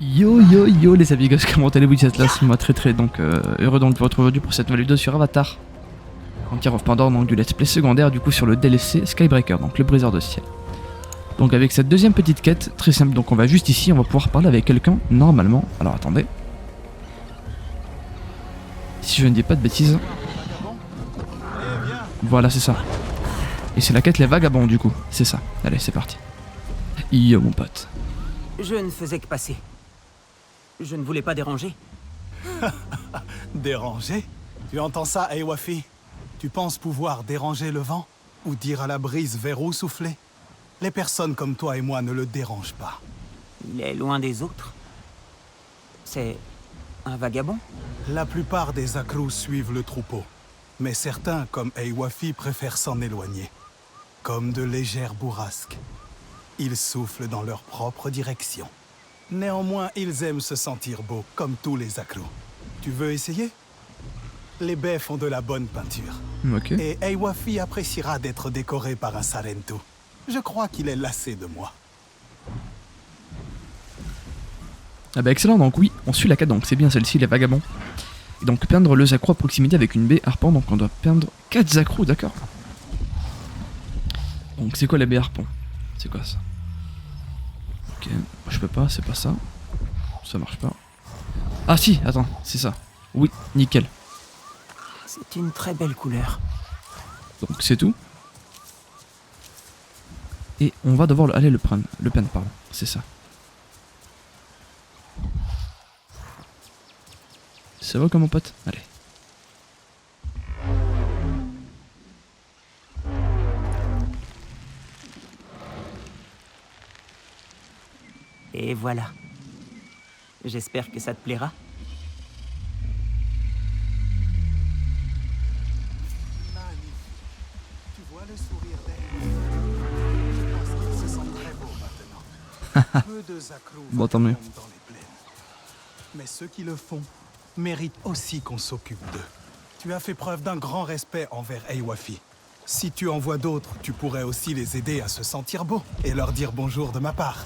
Yo yo yo les amigos, comment allez-vous? C'est Atlas, moi très donc heureux donc de vous retrouver aujourd'hui pour cette nouvelle vidéo sur Avatar Frontier of Pandora, donc du let's play secondaire du coup sur le DLC Skybreaker, donc le briseur de ciel. Donc avec cette deuxième petite quête, très simple, donc on va juste ici, on va pouvoir parler avec quelqu'un normalement. Alors attendez. Si je ne dis pas de bêtises. Voilà c'est ça. Et c'est la quête les vagabonds du coup, c'est ça. Allez c'est parti. Yo mon pote. Je ne faisais que passer. Je ne voulais pas déranger. Déranger? Tu entends ça, Eywafi? Tu penses pouvoir déranger le vent? Ou dire à la brise vers où souffler? Les personnes comme toi et moi ne le dérangent pas. Il est loin des autres. C'est un vagabond? La plupart des Akrous suivent le troupeau. Mais certains, comme Eywafi, préfèrent s'en éloigner. Comme de légères bourrasques. Ils soufflent dans leur propre direction. Néanmoins, ils aiment se sentir beaux, comme tous les Akrous. Tu veux essayer? Les baies font de la bonne peinture. Ok. Et Eywafi appréciera d'être décoré par un Sarentu. Je crois qu'il est lassé de moi. Ah bah excellent, donc oui, on suit la quête, donc c'est bien celle-ci, les vagabonds. Et donc peindre le Zakro à proximité avec une baie harpon, donc on doit peindre 4 Zakros, d'accord. Donc c'est quoi la baie harpon? C'est quoi ça? Ok, je peux pas, c'est pas ça. Ça marche pas. Ah si, attends, c'est ça. Oui, nickel. C'est une très belle couleur. Donc c'est tout. Et on va devoir aller le prendre, pardon, c'est ça. Ça va comme mon pote? Allez. Et voilà. J'espère que ça te plaira. Magnifique. Tu vois le sourire d'elle? Je pense qu'il se sent très beau maintenant. Peu de Zakrous Bon, tant mieux. vagabondent dans les plaines. Mais ceux qui le font méritent aussi qu'on s'occupe d'eux. Tu as fait preuve d'un grand respect envers Eywafi. Si tu en vois d'autres, tu pourrais aussi les aider à se sentir beaux et leur dire bonjour de ma part.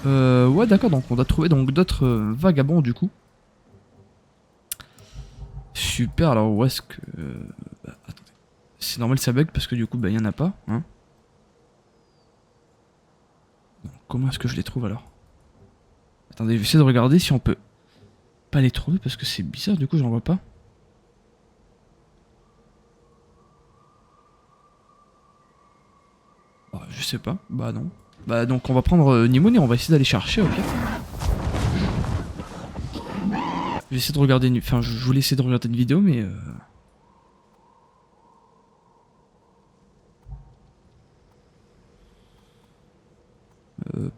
Ouais d'accord, donc on doit trouver donc d'autres vagabonds du coup. Super, alors où est-ce que... bah, attendez. C'est normal ça bug parce que du coup bah y en a pas, hein. Donc, comment est-ce que je les trouve alors? Attendez, je vais essayer de regarder si on peut pas les trouver parce que c'est bizarre, du coup j'en vois pas. Bah, je sais pas, bah non. Bah donc on va prendre Nimone et on va essayer d'aller chercher au pire. Je vais essayer de regarder une... Enfin je voulais essayer de regarder une vidéo mais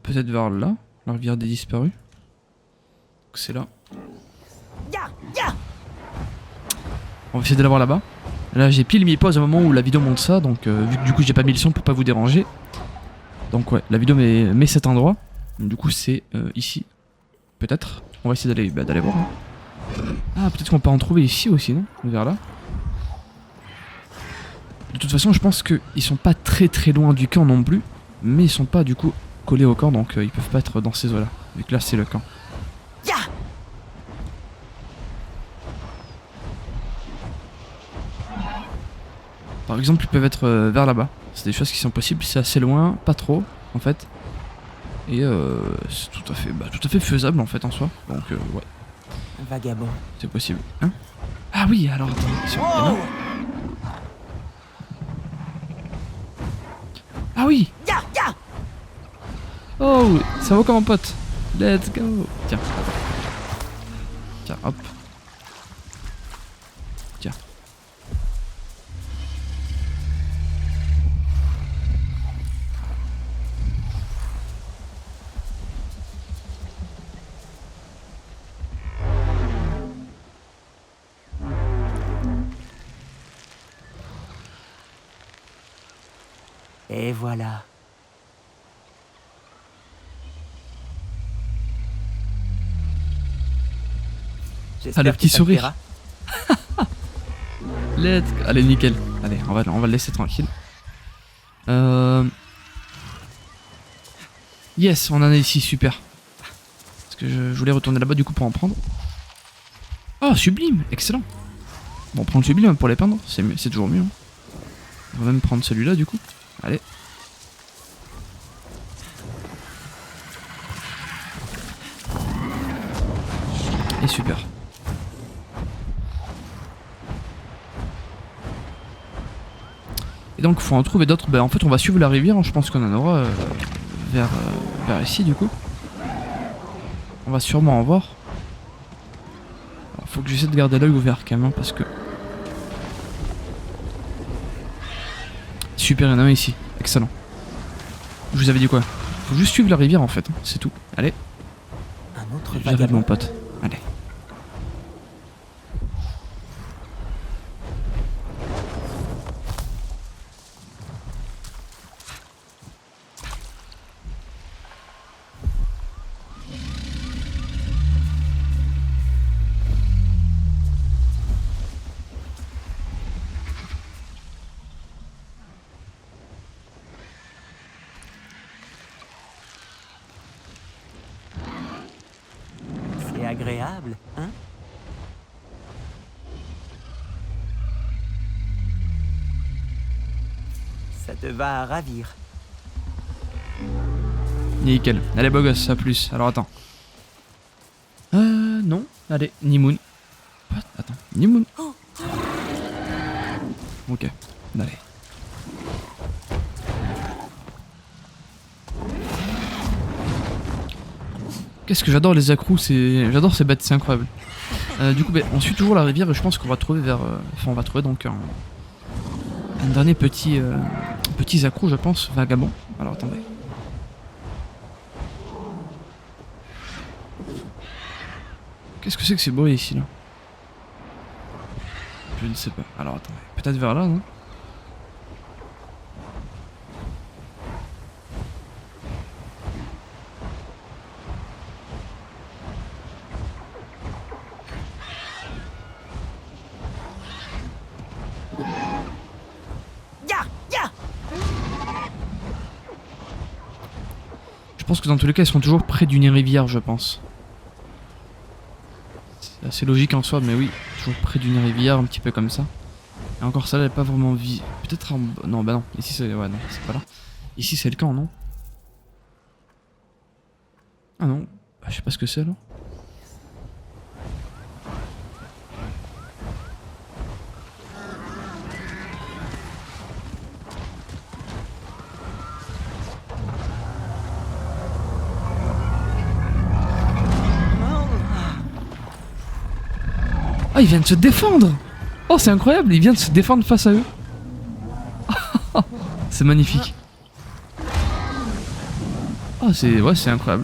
peut-être vers là, la rivière des disparus. C'est là. On va essayer de l'avoir là-bas. Là j'ai pile mis pause au moment où la vidéo monte ça, donc vu que du coup j'ai pas mis le son pour pas vous déranger. Donc ouais, la vidéo met cet endroit. Donc, du coup c'est ici. Peut-être. On va essayer d'aller voir. Hein. Ah peut-être qu'on peut en trouver ici aussi, non? Vers là. De toute façon je pense qu'ils sont pas très loin du camp non plus. Mais ils sont pas du coup collés au camp, donc ils peuvent pas être dans ces eaux là. Vu que là c'est le camp. Par exemple, ils peuvent être vers là-bas. C'est des choses qui sont possibles, c'est assez loin, pas trop en fait. Et c'est tout à fait faisable en fait en soi. Donc ouais, Un vagabond. c'est possible. Hein? Ah oui, alors attends. Oh! Ah oui. Oh, ça va comme un pote. Let's go. Tiens. Tiens, hop. Tiens. Et voilà. Ah, le J'espère petit que ça te sourire. plaira. Let's go. Allez, nickel. Allez, on va, le laisser tranquille. Yes, on en a ici, super. Parce que je voulais retourner là-bas du coup pour en prendre. Oh, sublime, excellent. Bon, on prend le sublime pour les peindre, c'est toujours mieux. Hein. On va même prendre celui-là du coup. Allez. Et super. Et donc faut en trouver d'autres. En fait on va suivre la rivière, je pense qu'on en aura vers ici du coup. On va sûrement en voir. Alors, faut que j'essaie de garder l'œil ouvert quand même parce que... Super, il y en a un ici, excellent. Je vous avais dit quoi? Faut juste suivre la rivière en fait, c'est tout. Allez. Un autre J'arrive vagabond. mon pote. Allez. C'est agréable, hein? Ça te va à ravir. Nickel. Allez beau gosse, à plus. Alors attends. Non. Allez, Nimoun. What? Attends, Nimoun. Ok. Allez. Qu'est-ce que j'adore les accrous, j'adore ces bêtes, c'est incroyable. Du coup, on suit toujours la rivière et je pense qu'on va trouver vers... Enfin, on va trouver donc un dernier petit accrou, je pense, vagabond. Alors attendez. Qu'est-ce que c'est que ces bruits ici là? Je ne sais pas. Alors attendez. Peut-être vers là, non? Je pense que dans tous les cas, ils sont toujours près d'une rivière, je pense. C'est assez logique en soi, mais oui, toujours près d'une rivière, un petit peu comme ça. Et encore ça, elle est pas vraiment vie. Peut-être en... Non, bah non. Ici, c'est... Ouais, non, c'est pas là. Ici, c'est le camp, non? Ah non. Bah, je sais pas ce que c'est, là. Ah, il vient de se défendre! Oh, c'est incroyable, il vient de se défendre face à eux. C'est magnifique. Ah, ouais, c'est incroyable.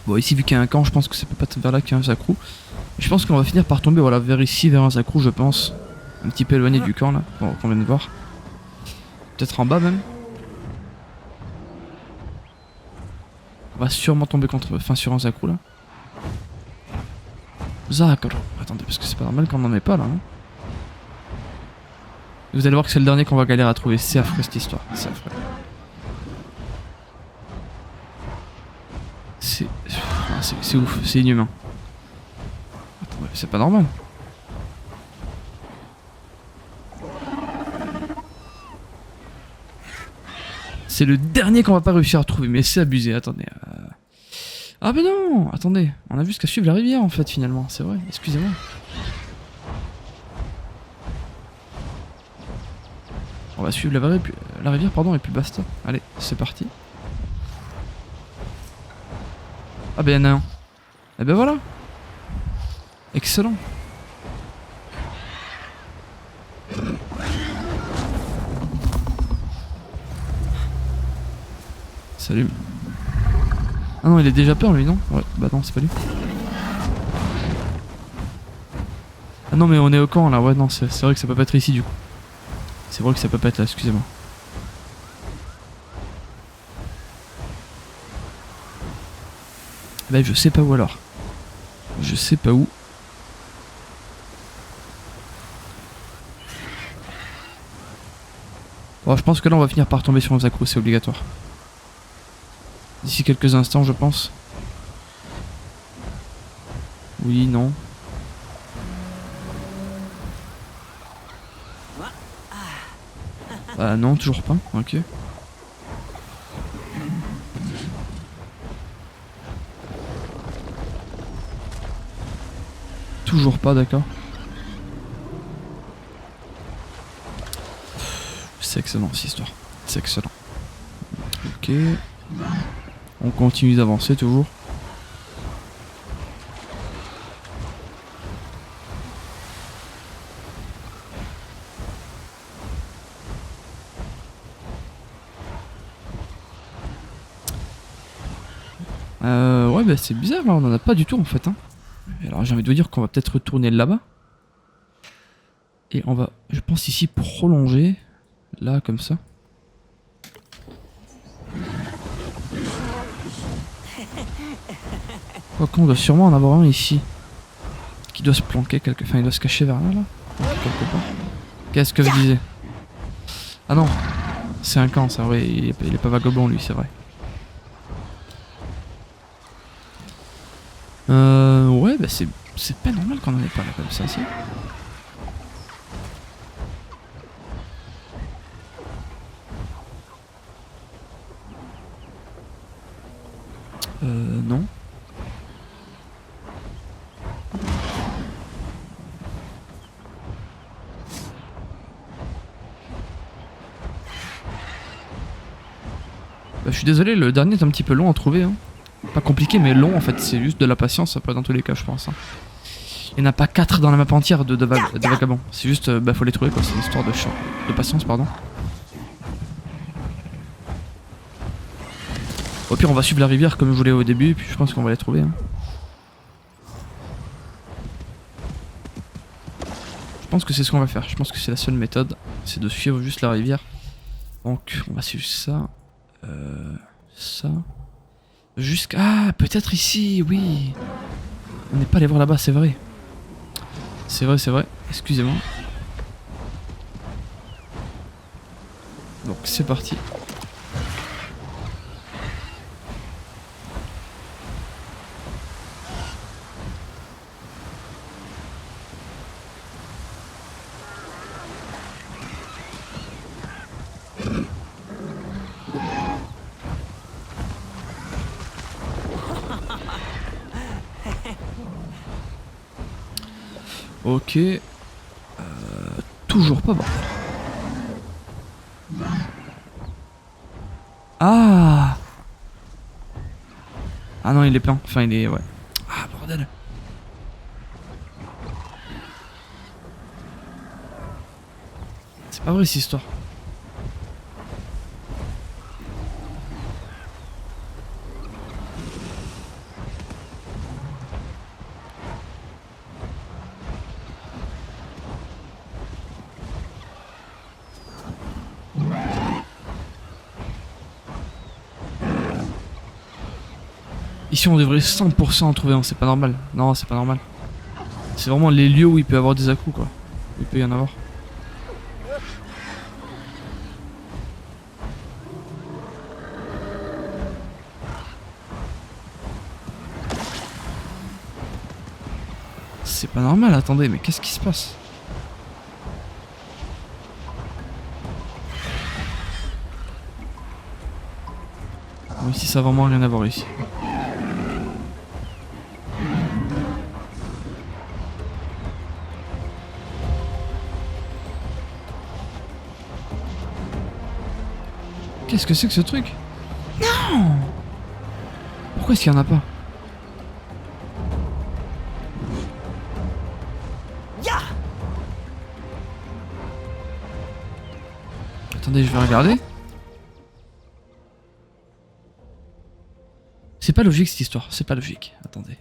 Bon, ici, vu qu'il y a un camp, je pense que ça peut pas être vers là qu'il y a un accrou. Je pense qu'on va finir par tomber, voilà, vers ici, vers un accrou, je pense. Un petit peu éloigné du camp, là, bon, qu'on vient de voir. Peut-être en bas, même. On va sûrement tomber sur un accrou, là. Zakro. Attendez, parce que c'est pas normal qu'on n'en ait pas là. Hein. Vous allez voir que c'est le dernier qu'on va galérer à trouver. C'est affreux cette histoire. C'est affreux. C'est ouf. C'est inhumain. Attendez, c'est pas normal. C'est le dernier qu'on va pas réussir à trouver. Mais c'est abusé. Attendez. Ah mais non, attendez, on a vu ce qu'à suivre la rivière en fait finalement, c'est vrai, excusez-moi. On va suivre la rivière pardon et puis basta. Allez, c'est parti. Ah ben y'en a un. Et ben voilà. Excellent. Salut. Ah non, il est déjà peur lui, non? Ouais, bah non, c'est pas lui. Ah non, mais on est au camp là, ouais, non, c'est vrai que ça peut pas être ici du coup. C'est vrai que ça peut pas être là, excusez-moi. Bah, je sais pas où alors. Je sais pas où. Bon, je pense que là on va finir par tomber sur un accro, c'est obligatoire. D'ici quelques instants, je pense. Oui, non. Bah non, toujours pas. Ok. Toujours pas, d'accord. C'est excellent cette histoire. C'est excellent. Ok. On continue d'avancer toujours. Ouais, bah c'est bizarre là, on en a pas du tout en fait. Hein. Alors j'ai envie de vous dire qu'on va peut-être retourner là-bas. Et on va, je pense ici, prolonger. Là, comme ça. Quoi qu'on doit sûrement en avoir un ici. Qui doit se planquer quelque... Enfin, il doit se cacher vers là, quelque part. Qu'est-ce que je disais? Ah non. C'est un camp, ça, ouais. Il est pas vagabond, lui, c'est vrai. Ouais, bah c'est pas normal qu'on en ait pas là comme ça, si. Non. Bah, je suis désolé, le dernier est un petit peu long à trouver. Hein. Pas compliqué, mais long en fait. C'est juste de la patience, après dans tous les cas, je pense. Hein. Il n'y en a pas 4 dans la map entière de vagabonds. C'est juste, bah faut les trouver quoi. C'est une histoire de patience, pardon. Au pire, on va suivre la rivière comme je voulais au début, puis je pense qu'on va les trouver. Hein. Je pense que c'est ce qu'on va faire. Je pense que c'est la seule méthode, c'est de suivre juste la rivière. Donc, on va suivre ça. Ça. Jusqu'à... Ah, peut-être ici, oui. On n'est pas allé voir là-bas, c'est vrai. C'est vrai, c'est vrai. Excusez-moi. Donc, c'est parti. Ok. Toujours pas bon. Ah. Ah non, il est plein. Enfin, il est... Ouais. Ah, bordel. C'est pas vrai, cette histoire. Ici on devrait 100% en trouver un, c'est pas normal. Non, c'est pas normal. C'est vraiment les lieux où il peut y avoir des à-coups quoi. Où il peut y en avoir. C'est pas normal, attendez, mais qu'est-ce qui se passe? Bon, ici ça a vraiment rien à voir ici. Qu'est-ce que c'est que ce truc? Non! Pourquoi est-ce qu'il y en a pas? Attendez, je vais regarder. C'est pas logique cette histoire, c'est pas logique. Attendez.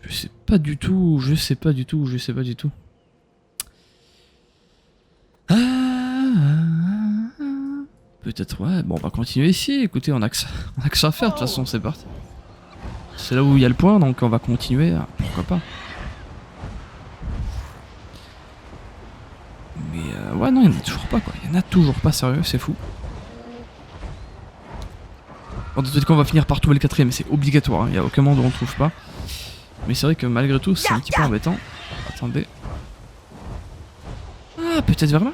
Je sais pas du tout, je sais pas du tout, je sais pas du tout. Peut-être ouais, bon on va continuer ici, écoutez on a que ça à faire de toute façon, c'est parti. C'est là où il y a le point, donc on va continuer. Pourquoi pas. Mais ouais, non, il n'y en a toujours pas, quoi. Il n'y en a toujours pas, sérieux, c'est fou. Bon, de toute façon, on va finir par trouver le quatrième, c'est obligatoire. Il n'y a aucun moment où on ne trouve pas. Mais c'est vrai que malgré tout, c'est un petit peu embêtant. Attendez. Ah, peut-être vers là?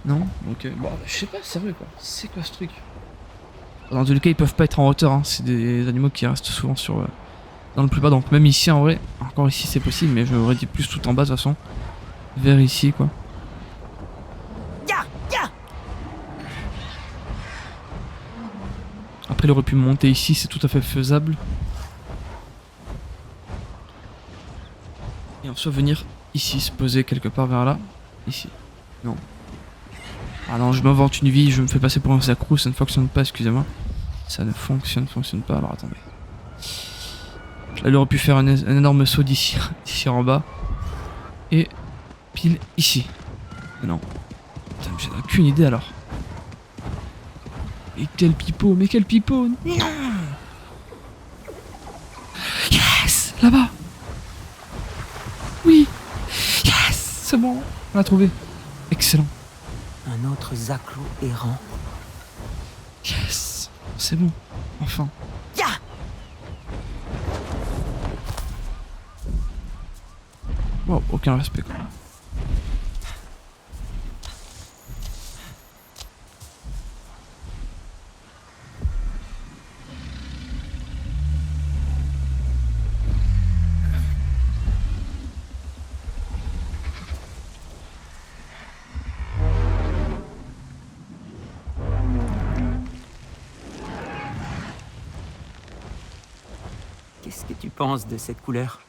Non? Ok. Bon, je sais pas, sérieux, quoi. C'est quoi ce truc? Dans tous les cas, ils peuvent pas être en hauteur, hein. C'est des animaux qui restent souvent sur dans le plus bas. Donc même ici, en vrai, encore ici, c'est possible, mais je aurais dit plus tout en bas, de toute façon. Vers ici, quoi. Après, il aurait pu monter ici, c'est tout à fait faisable. Et ensuite venir ici, se poser quelque part vers là. Ici. Non. Ah non, je m'invente une vie, je me fais passer pour un sacrou, ça ne fonctionne pas, excusez-moi. Ça ne fonctionne pas, alors attendez. Là, il aurait pu faire un énorme saut d'ici en bas. Et pile ici. Mais non. Putain, j'ai aucune idée alors. Mais quel pipeau, mais quel pipeau. Non. Yes. Là-bas. Oui. Yes. C'est bon, on l'a trouvé. Excellent. Un autre Zaclo errant. Yes. C'est bon. Enfin. Wow, aucun respect quoi. Qu'est-ce que tu penses de cette couleur?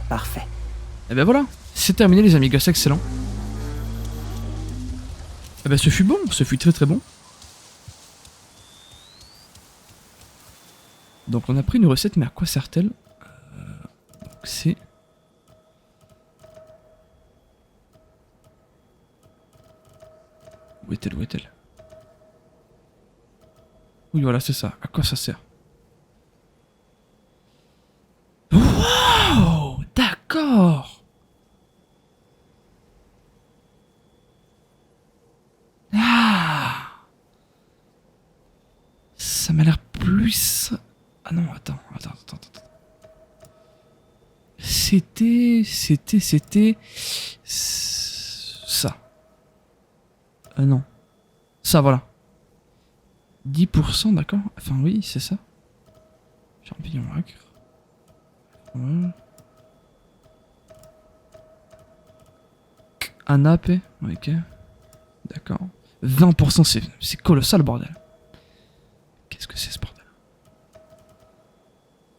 Parfait. Et ben voilà, c'est terminé les amis, c'est excellent. Et ben ce fut bon, ce fut très très bon. Donc on a pris une recette, mais à quoi sert-elle? C'est... Où est-elle? Où est-elle? Oui voilà, c'est ça. À quoi ça sert? Wow! D'accord! Ah! Ça m'a l'air plus... Ah non, attends. C'était... Ça. Non. Ça, voilà. 10%, d'accord? Enfin, oui, c'est ça. Champignon acre. Voilà. Un nappe, ok. D'accord. 20%, c'est colossal, bordel. Qu'est-ce que c'est ce bordel?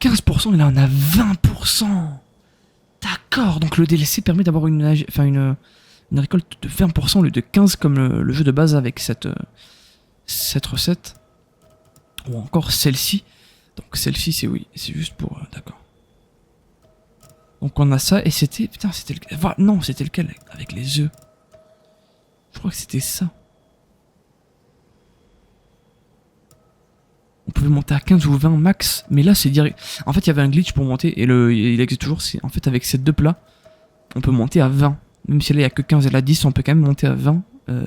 15%, et là on a 20%. D'accord, donc le DLC permet d'avoir une récolte de 20% au lieu de 15% comme le jeu de base avec cette recette. Ou encore celle-ci. Donc celle-ci c'est oui, c'est juste pour... d'accord. Donc on a ça et c'était... Putain, c'était lequel? Non, c'était lequel? Avec les œufs. Je crois que c'était ça. On pouvait monter à 15 ou 20 max, mais là c'est direct. En fait il y avait un glitch pour monter et il existe toujours. En fait avec ces deux plats, on peut monter à 20. Même si là il n'y a que 15 et là 10, on peut quand même monter à 20.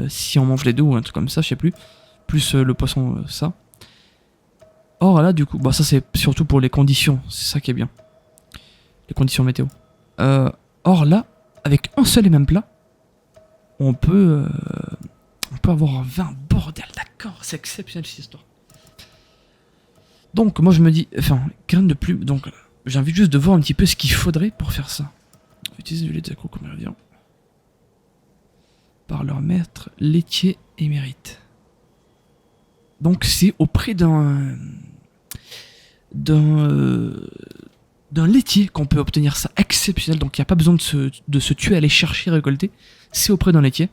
Si on mange les deux ou un truc comme ça, je sais plus. Plus le poisson, ça. Or là du coup, bah ça c'est surtout pour les conditions, c'est ça qui est bien. Les conditions météo. Or là, avec un seul et même plat, on peut avoir 20. Bordel, d'accord, c'est exceptionnel cette histoire. Donc moi je me dis, enfin, rien de plus, donc j'ai envie juste de voir un petit peu ce qu'il faudrait pour faire ça. Utiliser du lait de Zacro comme ingrédient. Par leur maître laitier émérite. Donc c'est auprès d'un laitier qu'on peut obtenir ça, exceptionnel. Donc il n'y a pas besoin de se tuer à aller chercher, récolter. C'est auprès d'un laitier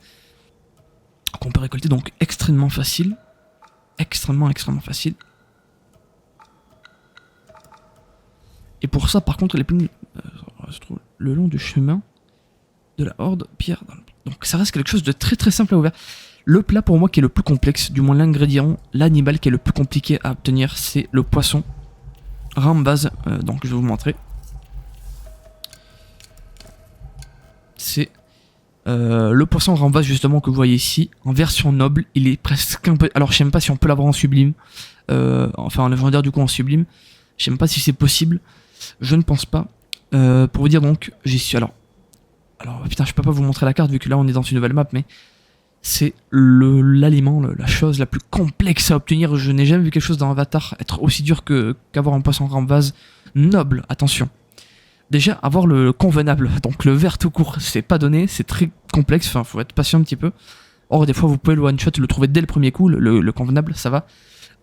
qu'on peut récolter, donc extrêmement facile. Extrêmement facile. Et pour ça, par contre, les plumes se trouvent le long du chemin de la horde pierre. Donc ça reste quelque chose de très très simple à ouvrir. Le plat pour moi qui est le plus complexe, du moins l'ingrédient, l'animal qui est le plus compliqué à obtenir, c'est le poisson. Rambaz, donc je vais vous montrer. C'est le poisson Rambaz justement que vous voyez ici, en version noble. Il est presque un peu... Alors je sais même pas si on peut l'avoir en sublime, enfin en légendaire du coup en sublime. Je sais même pas si c'est possible, je ne pense pas. Pour vous dire donc, j'y suis. Alors putain, je peux pas vous montrer la carte vu que là on est dans une nouvelle map, mais c'est l'aliment, la chose la plus complexe à obtenir. Je n'ai jamais vu quelque chose dans Avatar être aussi dur qu'avoir un poisson Rambaz noble. Attention. Déjà, avoir le convenable, donc le vert tout court, c'est pas donné, c'est très complexe, enfin faut être patient un petit peu. Or des fois vous pouvez le one shot, le trouver dès le premier coup, le convenable, ça va.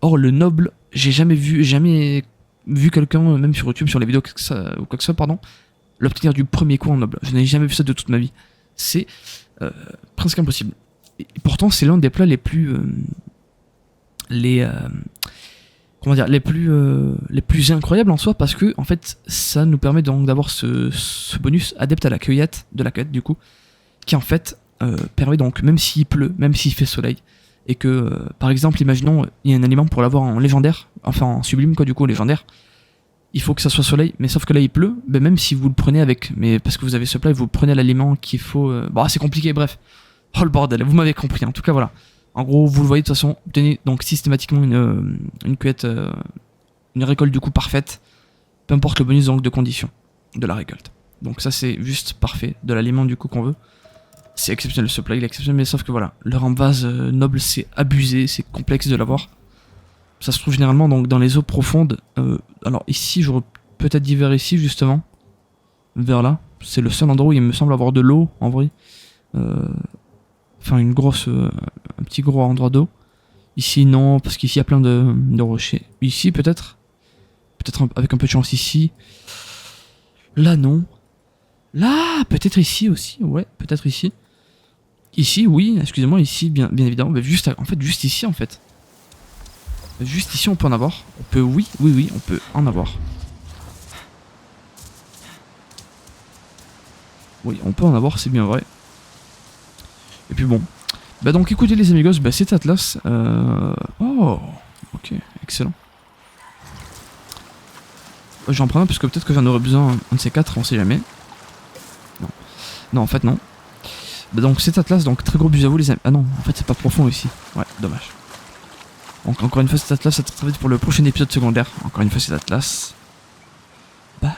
Or le noble, j'ai jamais vu quelqu'un, même sur YouTube, sur les vidéos ou quoi que ce soit, pardon, l'obtenir du premier coup en noble. Je n'ai jamais vu ça de toute ma vie. C'est presque impossible. Et pourtant c'est l'un des plats les plus... comment dire, les plus incroyables en soi, parce que en fait ça nous permet donc d'avoir ce bonus adepte à la cueillette, du coup, qui en fait permet donc, même s'il pleut, même s'il fait soleil, et que par exemple imaginons il y a un aliment pour l'avoir en légendaire, enfin en sublime quoi, du coup légendaire, il faut que ça soit soleil, mais sauf que là il pleut, ben même si vous le prenez avec, mais parce que vous avez ce plat et vous prenez l'aliment qu'il faut, bon c'est compliqué, bref, oh le bordel, vous m'avez compris, en tout cas voilà. En gros, vous le voyez de toute façon, obtenez donc systématiquement une cueillette, une récolte du coup parfaite, peu importe le bonus donc de condition de la récolte. Donc ça c'est juste parfait, de l'aliment du coup qu'on veut. C'est exceptionnel, ce plat il est exceptionnel, mais sauf que voilà, le Rambaz noble c'est abusé, c'est complexe de l'avoir. Ça se trouve généralement donc dans les eaux profondes. Alors ici, j'aurais peut-être dit vers ici justement, vers là. C'est le seul endroit où il me semble avoir de l'eau en vrai. Enfin une grosse, un petit gros endroit d'eau. Ici non, parce qu'ici il y a plein de rochers. Ici peut-être avec un peu de chance ici. Là non. Là peut-être ici aussi, ouais, peut-être ici. Ici oui, excusez-moi, ici bien évidemment, mais juste en fait juste ici en fait. Juste ici on peut en avoir. On peut, oui, on peut en avoir. Oui, on peut en avoir, c'est bien vrai. Et puis bon. Bah donc écoutez les amigos, bah c'est Atlas. Oh, ok, excellent. J'en prends un parce que peut-être que j'en aurais besoin un de ces quatre, on sait jamais. Non. Non, en fait non. Bah donc c'est Atlas, donc très gros bus à vous les amis. Ah non, en fait c'est pas profond ici. Ouais, dommage. Donc encore une fois c'est Atlas, ça te retrouve pour le prochain épisode secondaire. Encore une fois c'est Atlas. Bye.